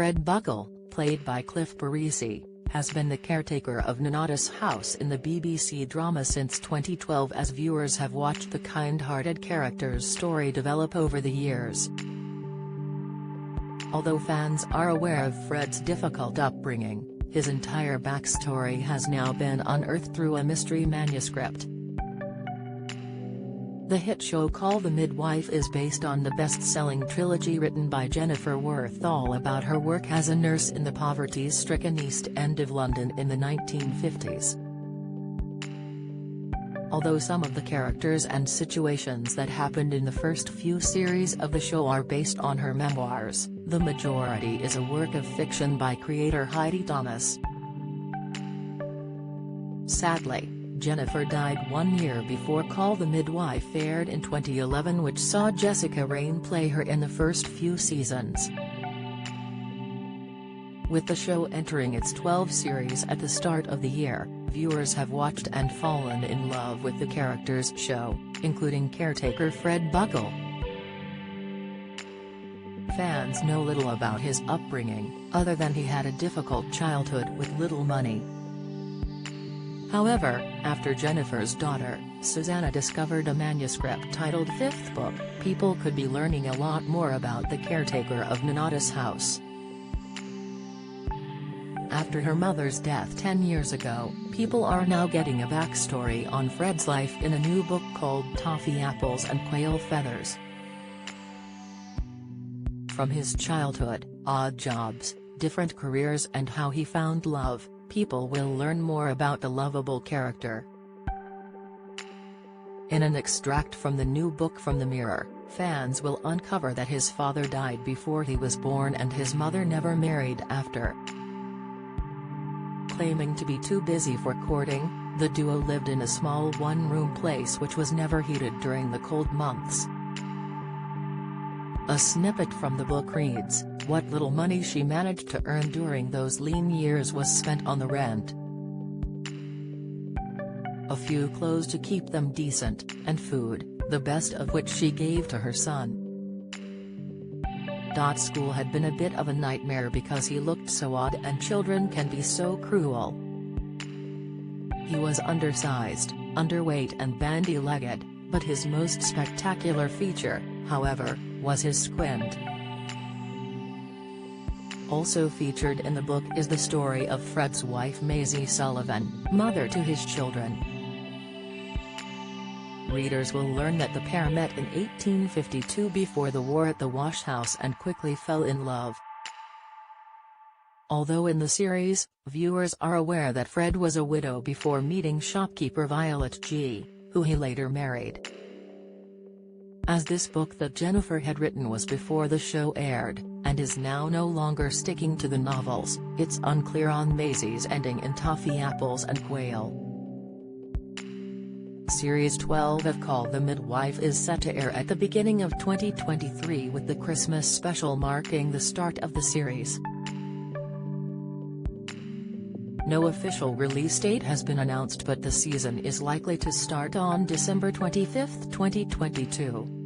Fred Buckle, played by Cliff Parisi, has been the caretaker of Nonnatus House in the BBC drama since 2012 as viewers have watched the kind-hearted character's story develop over the years. Although fans are aware of Fred's difficult upbringing, his entire backstory has now been unearthed through a mystery manuscript. The hit show called The Midwife is based on the best-selling trilogy written by Jennifer Worth all about her work as a nurse in the poverty-stricken East End of London in the 1950s. Although some of the characters and situations that happened in the first few series of the show are based on her memoirs, the majority is a work of fiction by creator Heidi Thomas. Sadly, Jennifer died 1 year before Call the Midwife aired in 2011, which saw Jessica Raine play her in the first few seasons. With the show entering its 12th series at the start of the year, viewers have watched and fallen in love with the character's show, including caretaker Fred Buckle. Fans know little about his upbringing, other than he had a difficult childhood with little money. However, after Jennifer's daughter, Susanna discovered a manuscript titled Fifth Book, people could be learning a lot more about the caretaker of Nonnatus House. After her mother's death 10 years ago, people are now getting a backstory on Fred's life in a new book called Toffee Apples and Quail Feathers. From his childhood, odd jobs, different careers and how he found love, people will learn more about the lovable character. In an extract from the new book from the Mirror, fans will uncover that his father died before he was born and his mother never married after. Claiming to be too busy for courting, the duo lived in a small one-room place which was never heated during the cold months. A snippet from the book reads, "What little money she managed to earn during those lean years was spent on the rent. A few clothes to keep them decent, and food, the best of which she gave to her son. School had been a bit of a nightmare because he looked so odd and children can be so cruel. He was undersized, underweight and bandy-legged, but his most spectacular feature, however, was his squint." Also featured in the book is the story of Fred's wife Maisie Sullivan, mother to his children. Readers will learn that the pair met in 1852 before the war at the wash house and quickly fell in love. Although in the series, viewers are aware that Fred was a widow before meeting shopkeeper Violet G., who he later married. As this book that Jennifer had written was before the show aired, and is now no longer sticking to the novels, it's unclear on Maisie's ending in Toffee Apples and Quail. Series 12 of Call the Midwife is set to air at the beginning of 2023 with the Christmas special marking the start of the series. No official release date has been announced, but the season is likely to start on December 25, 2022.